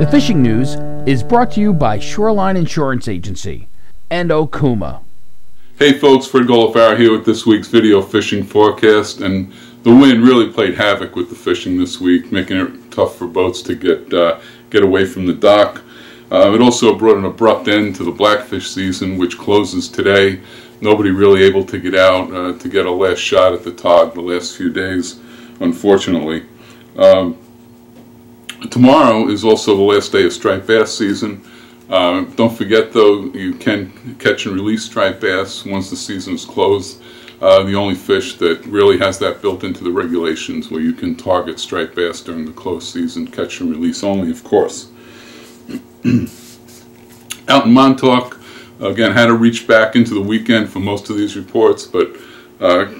The fishing news is brought to you by Shoreline Insurance Agency and Okuma. Hey folks, Fred Golofaro here with this week's video fishing forecast, and the wind really played havoc with the fishing this week, making it tough for boats to get away from the dock. It also brought an abrupt end to the Blackfish season, which closes today. Nobody really able to get out to get a last shot at the tog the last few days, unfortunately. Tomorrow is also the last day of striped bass season. Don't forget though, you can catch and release striped bass once the season is closed. The only fish that really has that built into the regulations, where you can target striped bass during the closed season, catch and release only, of course. Out in Montauk, again, had to reach back into the weekend for most of these reports, but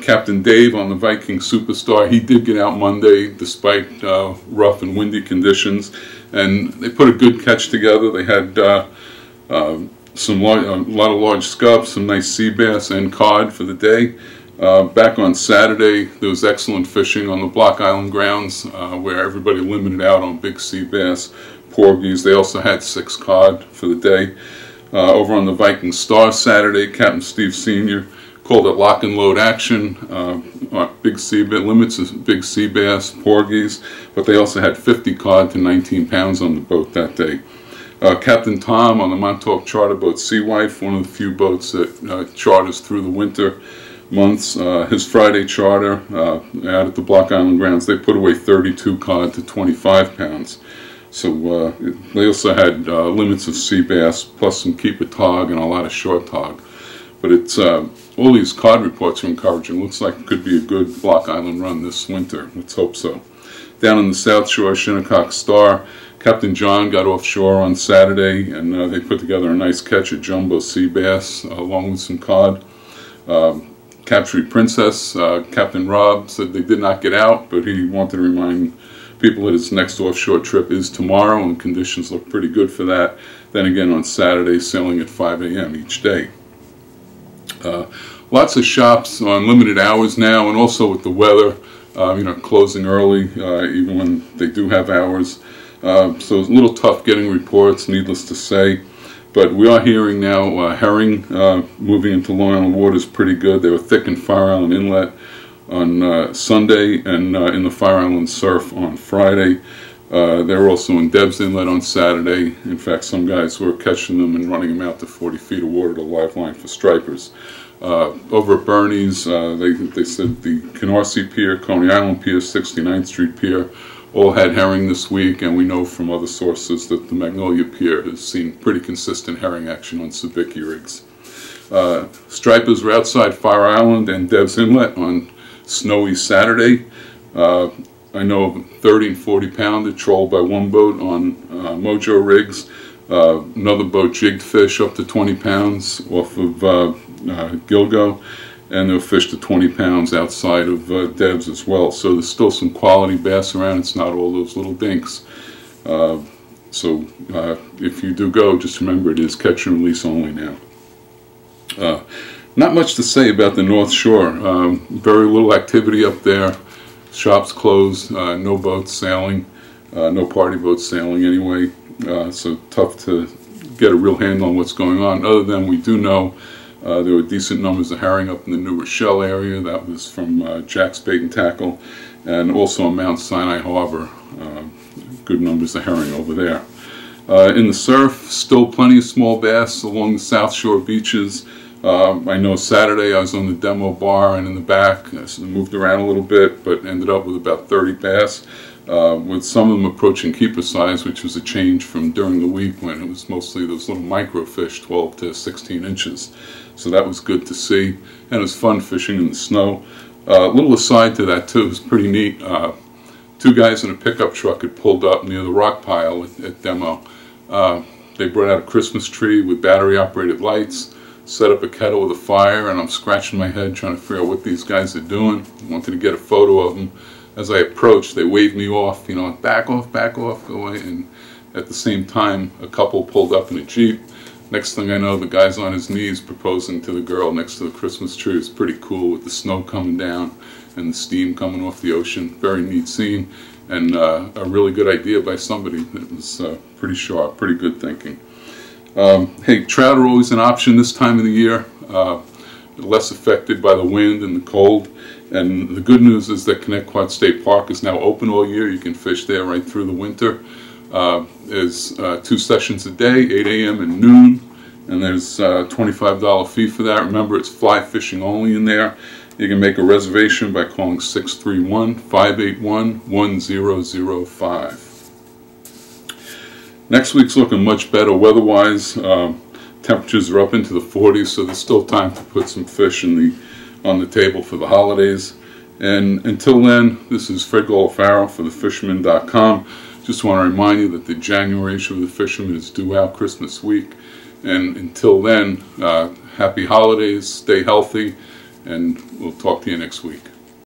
Captain Dave on the Viking Superstar, he did get out Monday despite rough and windy conditions, and they put a good catch together. They had a lot of large scup, some nice sea bass and cod for the day. Back on Saturday, there was excellent fishing on the Block Island grounds, where everybody limited out on big sea bass, porgies. They also had 6 cod for the day. Over on the Viking Star Saturday, Captain Steve Sr. called it lock and load action. Big sea bass, limits of big sea bass, porgies, but they also had 50 cod to 19 pounds on the boat that day. Captain Tom on the Montauk charter boat Sea Wife, one of the few boats that charters through the winter months. His Friday charter out at the Block Island grounds, they put away 32 cod to 25 pounds. So they also had limits of sea bass, plus some keeper tog and a lot of short tog. But it's all these cod reports are encouraging. Looks like it could be a good Block Island run this winter. Let's hope so. Down on the South Shore, Shinnecock Star, Captain John got offshore on Saturday, and they put together a nice catch of jumbo sea bass along with some cod. Capturing Princess, Captain Rob said they did not get out, but he wanted to remind people that his next offshore trip is tomorrow, and conditions look pretty good for that. Then again on Saturday, sailing at 5 a.m. each day. Lots of shops on limited hours now, and also with the weather, closing early, even when they do have hours. So it's a little tough getting reports, needless to say. But we are hearing now herring moving into Long Island waters pretty good. They were thick in Fire Island Inlet on Sunday, and in the Fire Island Surf on Friday. They were also in Deb's Inlet on Saturday. In fact, some guys were catching them and running them out to 40 feet of water to live line for stripers. Over at Bernie's, they said the Canarsie Pier, Coney Island Pier, 69th Street Pier, all had herring this week, and we know from other sources that the Magnolia Pier has seen pretty consistent herring action on sabiki rigs. Stripers were outside Fire Island and Deb's Inlet on snowy Saturday. I know of 30 and 40 pounder trolled by one boat on Mojo rigs. Another boat jigged fish up to 20 pounds off of Gilgo, and they were fished to 20 pounds outside of Deb's as well. So there's still some quality bass around. It's not all those little dinks. So if you do go, just remember it is catch and release only now. Not much to say about the North Shore. Very little activity up there. Shops closed, no boats sailing, no party boats sailing anyway. So tough to get a real handle on what's going on. Other than we do know there were decent numbers of herring up in the New Rochelle area. That was from Jack's Bait and Tackle, and also on Mount Sinai Harbor. Good numbers of herring over there. In the surf, still plenty of small bass along the South Shore beaches. I know Saturday I was on the demo bar and in the back. I moved around a little bit, but ended up with about 30 bass, with some of them approaching keeper size, which was a change from during the week when it was mostly those little microfish, 12 to 16 inches. So that was good to see, and it was fun fishing in the snow. A little aside to that too, it was pretty neat. 2 guys in a pickup truck had pulled up near the rock pile at demo. They brought out a Christmas tree with battery-operated lights, set up a kettle with a fire, and I'm scratching my head trying to figure out what these guys are doing. I wanted to get a photo of them. As I approached, they waved me off, back off, go away, and at the same time, a couple pulled up in a Jeep. Next thing I know, the guy's on his knees proposing to the girl next to the Christmas tree. It's pretty cool with the snow coming down and the steam coming off the ocean. Very neat scene. and a really good idea by somebody that was pretty sharp, pretty good thinking. Hey, trout are always an option this time of the year, less affected by the wind and the cold. And the good news is that Connecticut State Park is now open all year. You can fish there right through the winter. There's 2 sessions a day, 8 a.m. and noon, and there's a $25 fee for that. Remember, it's fly fishing only in there. You can make a reservation by calling 631-581-1005. Next week's looking much better weather-wise. Temperatures are up into the 40s, so there's still time to put some fish on the table for the holidays. And until then, this is Fred Golofaro for thefisherman.com. Just want to remind you that the January issue of the Fisherman is due out Christmas week. And until then, happy holidays, stay healthy, and we'll talk to you next week.